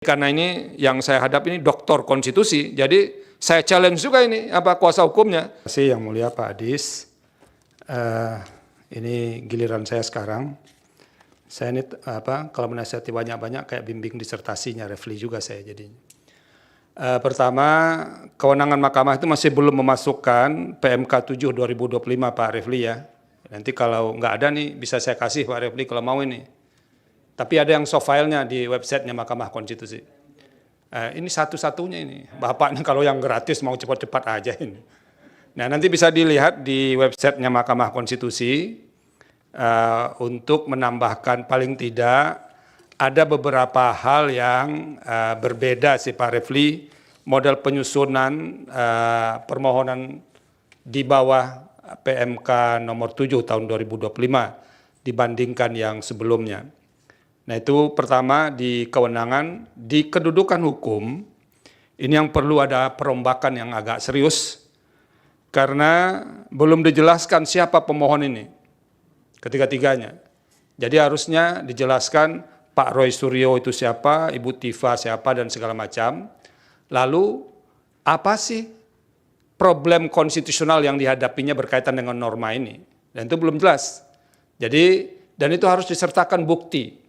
Karena ini yang saya hadapi ini doktor konstitusi, jadi saya challenge juga ini kuasa hukumnya. Terima kasih Yang Mulia Pak Adis. Ini giliran saya sekarang. Saya ini kalau menasihati banyak-banyak kayak bimbing disertasinya Refli juga saya jadi. Pertama, kewenangan mahkamah itu masih belum memasukkan PMK 7 2025 Pak Refli ya. Nanti kalau nggak ada nih bisa saya kasih Pak Refli kalau mau ini. Tapi ada yang soft filenya di websitenya Mahkamah Konstitusi. Ini satu-satunya ini. Bapaknya kalau yang gratis mau cepat-cepat aja ini. Nah nanti bisa dilihat di websitenya Mahkamah Konstitusi untuk menambahkan paling tidak ada beberapa hal yang berbeda sih Pak Refli. Model penyusunan permohonan di bawah PMK nomor 7 tahun 2025 dibandingkan yang sebelumnya. Nah itu pertama di kewenangan, di kedudukan hukum, ini yang perlu ada perombakan yang agak serius, karena belum dijelaskan siapa pemohon ini, ketiga-tiganya. Jadi harusnya dijelaskan Pak Roy Suryo itu siapa, Ibu Tifa siapa, dan segala macam. Lalu apa sih problem konstitusional yang dihadapinya berkaitan dengan norma ini, dan itu belum jelas. Jadi, dan itu harus disertakan bukti.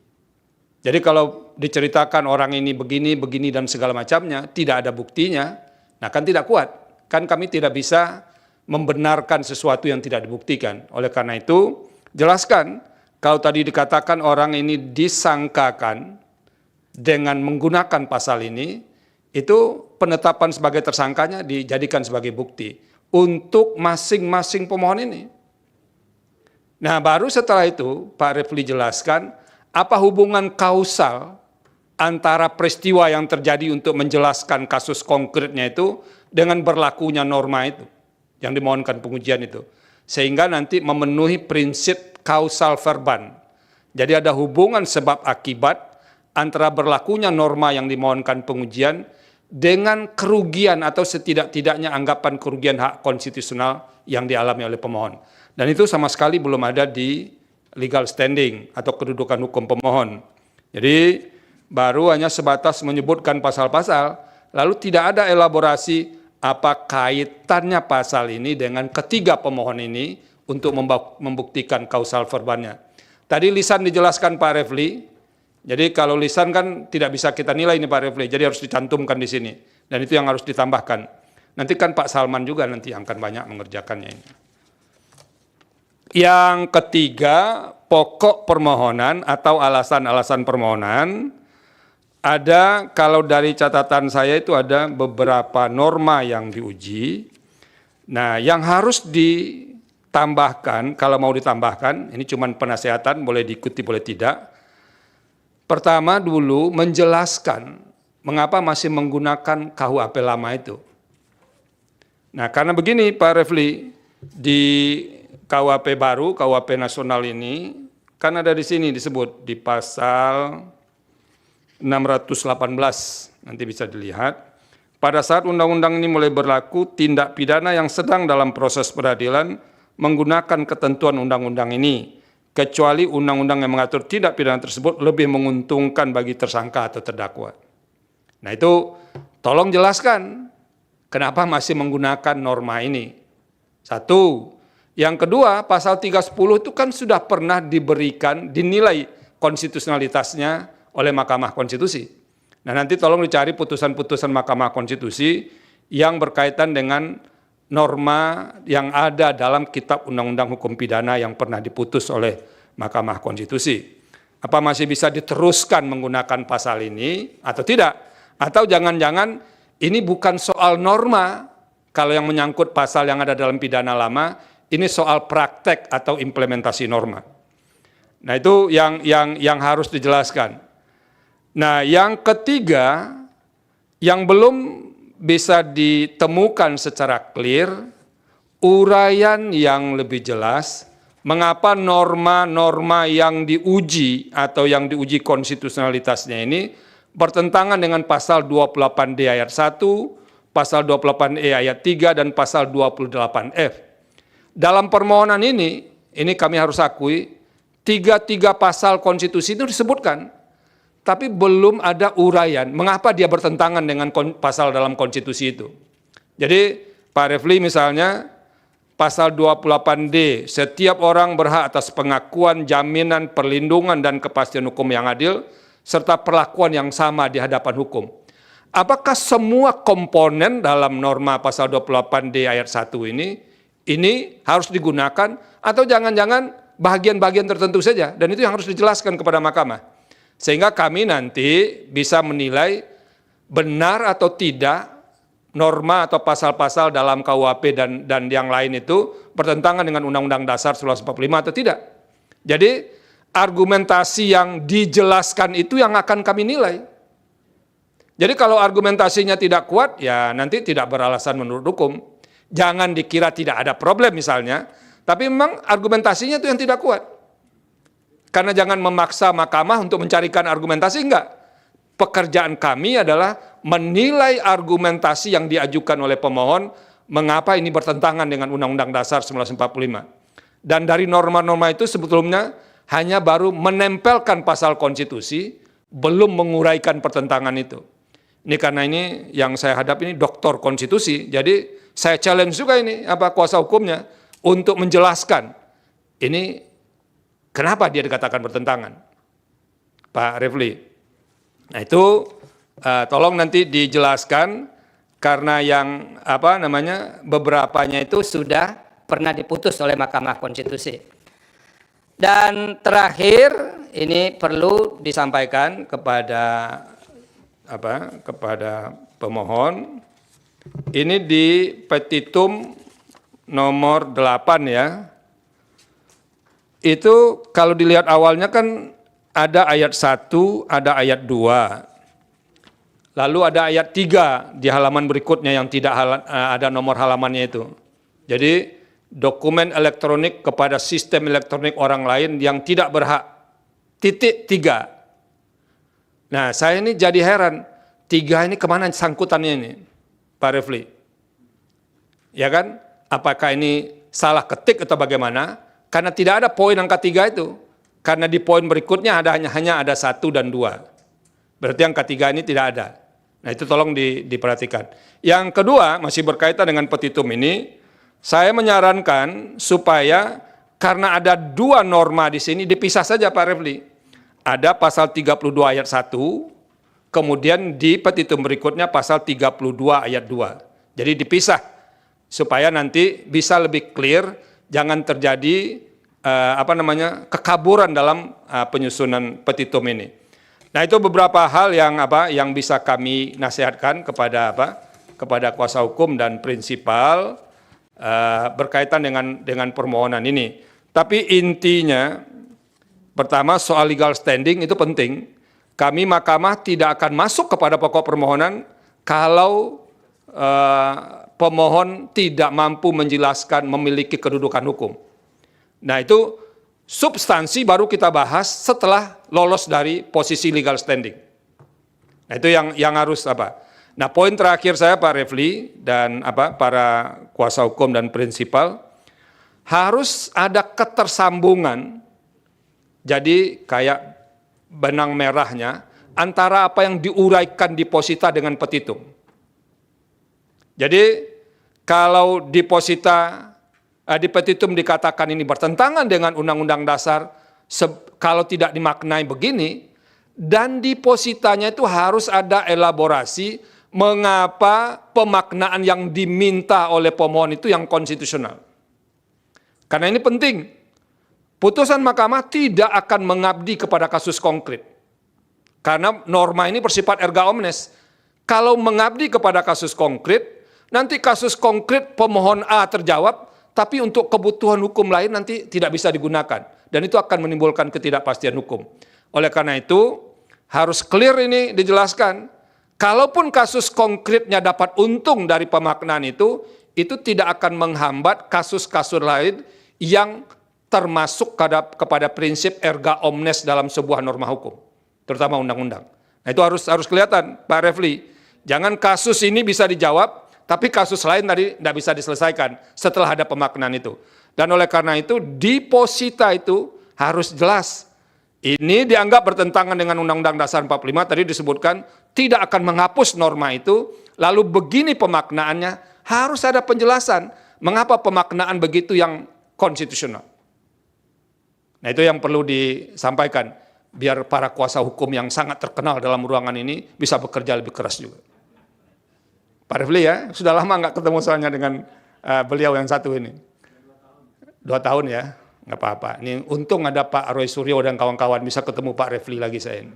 Jadi kalau diceritakan orang ini begini, begini dan segala macamnya, tidak ada buktinya, nah kan tidak kuat. Kan kami tidak bisa membenarkan sesuatu yang tidak dibuktikan. Oleh karena itu, jelaskan kalau tadi dikatakan orang ini disangkakan dengan menggunakan pasal ini, itu penetapan sebagai tersangkanya dijadikan sebagai bukti untuk masing-masing pemohon ini. Nah baru setelah itu Pak Refli jelaskan apa hubungan kausal antara peristiwa yang terjadi untuk menjelaskan kasus konkretnya itu dengan berlakunya norma itu yang dimohonkan pengujian itu. Sehingga nanti memenuhi prinsip kausal verban. Jadi ada hubungan sebab akibat antara berlakunya norma yang dimohonkan pengujian dengan kerugian atau setidak-tidaknya anggapan kerugian hak konstitusional yang dialami oleh pemohon. Dan itu sama sekali belum ada di legal standing atau kedudukan hukum pemohon. Jadi baru hanya sebatas menyebutkan pasal-pasal, lalu tidak ada elaborasi apa kaitannya pasal ini dengan ketiga pemohon ini untuk membuktikan kausal verbannya. Tadi lisan dijelaskan Pak Refli, jadi kalau lisan kan tidak bisa kita nilai ini Pak Refli, jadi harus dicantumkan di sini. Dan itu yang harus ditambahkan. Nanti kan Pak Salman juga nanti akan banyak mengerjakannya ini. Yang ketiga, pokok permohonan atau alasan-alasan permohonan, ada kalau dari catatan saya itu ada beberapa norma yang diuji. Nah, yang harus ditambahkan, kalau mau ditambahkan, ini cuma penasehatan, boleh diikuti, boleh tidak. Pertama dulu menjelaskan mengapa masih menggunakan KUHP lama itu. Nah, karena begini Pak Refli, di KUHP baru, KUHP nasional ini, kan ada di sini disebut di pasal 618, nanti bisa dilihat. Pada saat undang-undang ini mulai berlaku, tindak pidana yang sedang dalam proses peradilan menggunakan ketentuan undang-undang ini, kecuali undang-undang yang mengatur tindak pidana tersebut lebih menguntungkan bagi tersangka atau terdakwa. Nah itu tolong jelaskan kenapa masih menggunakan norma ini. Satu. Yang kedua, pasal 310 itu kan sudah pernah dinilai konstitusionalitasnya oleh Mahkamah Konstitusi. Nah nanti tolong dicari putusan-putusan Mahkamah Konstitusi yang berkaitan dengan norma yang ada dalam Kitab Undang-Undang Hukum Pidana yang pernah diputus oleh Mahkamah Konstitusi. Apa masih bisa diteruskan menggunakan pasal ini atau tidak? Atau jangan-jangan ini bukan soal norma, kalau yang menyangkut pasal yang ada dalam pidana lama, ini soal praktek atau implementasi norma. Nah itu yang harus dijelaskan. Nah yang ketiga, yang belum bisa ditemukan secara clear, uraian yang lebih jelas, mengapa norma-norma yang diuji atau yang diuji konstitusionalitasnya ini bertentangan dengan pasal 28D ayat 1, pasal 28E ayat 3, dan pasal 28F. Dalam permohonan ini kami harus akui, tiga pasal konstitusi itu disebutkan. tapi belum ada uraian mengapa dia bertentangan dengan pasal dalam konstitusi itu. Jadi Pak Refli misalnya pasal 28D, setiap orang berhak atas pengakuan, jaminan, perlindungan, dan kepastian hukum yang adil, serta perlakuan yang sama di hadapan hukum. Apakah semua komponen dalam norma pasal 28D ayat 1 ini harus digunakan, atau jangan-jangan bagian-bagian tertentu saja, dan itu yang harus dijelaskan kepada mahkamah. Sehingga kami nanti bisa menilai benar atau tidak norma atau pasal-pasal dalam KUHP dan yang lain itu bertentangan dengan Undang-Undang Dasar 1945 atau tidak. Jadi argumentasi yang dijelaskan itu yang akan kami nilai. Jadi kalau argumentasinya tidak kuat, ya nanti tidak beralasan menurut hukum. Jangan dikira tidak ada problem misalnya, tapi memang argumentasinya itu yang tidak kuat. Karena jangan memaksa mahkamah untuk mencarikan argumentasi, enggak. Pekerjaan kami adalah menilai argumentasi yang diajukan oleh pemohon, mengapa ini bertentangan dengan Undang-Undang Dasar 1945. Dan dari norma-norma itu sebetulnya hanya baru menempelkan pasal konstitusi, belum menguraikan pertentangan itu. Ini karena ini yang saya hadap ini doktor konstitusi, jadi saya challenge juga ini kuasa hukumnya untuk menjelaskan ini kenapa dia dikatakan bertentangan, Pak Refli. Nah itu tolong nanti dijelaskan karena yang beberapanya itu sudah pernah diputus oleh Mahkamah Konstitusi. Dan terakhir ini perlu disampaikan kepada pemohon. Ini di petitum nomor 8 ya. Itu kalau dilihat awalnya kan ada ayat 1, ada ayat 2. Lalu ada ayat 3 di halaman berikutnya yang tidak ada nomor halamannya itu. Jadi dokumen elektronik kepada sistem elektronik orang lain yang tidak berhak. Titik 3. Nah saya ini jadi heran. 3 ini kemana sangkutannya ini, Pak Refli? Ya kan? Apakah ini salah ketik atau bagaimana? Karena tidak ada poin angka 3 itu. Karena di poin berikutnya hanya ada 1 dan 2. Berarti angka 3 ini tidak ada. Nah itu tolong diperhatikan. Yang kedua, masih berkaitan dengan petitum ini, saya menyarankan supaya karena ada 2 norma di sini dipisah saja Pak Refli. Ada pasal 32 ayat 1, kemudian di petitum berikutnya pasal 32 ayat 2. Jadi dipisah supaya nanti bisa lebih clear, jangan terjadi kekaburan dalam penyusunan petitum ini. Nah itu beberapa hal yang bisa kami nasihatkan kepada kuasa hukum dan prinsipal berkaitan dengan permohonan ini. Tapi intinya pertama soal legal standing itu penting. Kami mahkamah tidak akan masuk kepada pokok permohonan kalau pemohon tidak mampu menjelaskan memiliki kedudukan hukum. Nah itu substansi baru kita bahas setelah lolos dari posisi legal standing. Nah itu yang harus Nah poin terakhir saya Pak Refli dan para kuasa hukum dan prinsipal, harus ada ketersambungan. Jadi kayak benang merahnya antara apa yang diuraikan di posita dengan petitum. Jadi kalau di petitum dikatakan ini bertentangan dengan Undang-Undang Dasar, kalau tidak dimaknai begini, dan di positanya itu harus ada elaborasi mengapa pemaknaan yang diminta oleh pemohon itu yang konstitusional. Karena ini penting. Putusan mahkamah tidak akan mengabdi kepada kasus konkret. Karena norma ini bersifat erga omnes. Kalau mengabdi kepada kasus konkret, nanti kasus konkret pemohon A terjawab, tapi untuk kebutuhan hukum lain nanti tidak bisa digunakan. Dan itu akan menimbulkan ketidakpastian hukum. Oleh karena itu, harus clear ini dijelaskan. Kalaupun kasus konkretnya dapat untung dari pemaknaan itu tidak akan menghambat kasus-kasus lain yang termasuk kepada prinsip erga omnes dalam sebuah norma hukum, terutama undang-undang. Nah itu harus kelihatan, Pak Refli. Jangan kasus ini bisa dijawab, tapi kasus lain tadi tidak bisa diselesaikan setelah ada pemaknaan itu. Dan oleh karena itu, di posita itu harus jelas Ini dianggap bertentangan dengan Undang-Undang Dasar 45, tadi disebutkan tidak akan menghapus norma itu, lalu begini pemaknaannya, harus ada penjelasan mengapa pemaknaan begitu yang konstitusional. Nah itu yang perlu disampaikan, biar para kuasa hukum yang sangat terkenal dalam ruangan ini bisa bekerja lebih keras juga. Pak Refli ya, sudah lama nggak ketemu soalnya dengan beliau yang satu ini. 2 tahun ya. Nggak apa-apa. Ini untung ada Pak Roy Suryo dan kawan-kawan, bisa ketemu Pak Refli lagi saya ini.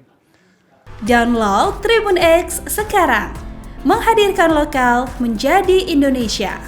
Download Tribun X sekarang. Menghadirkan lokal menjadi Indonesia.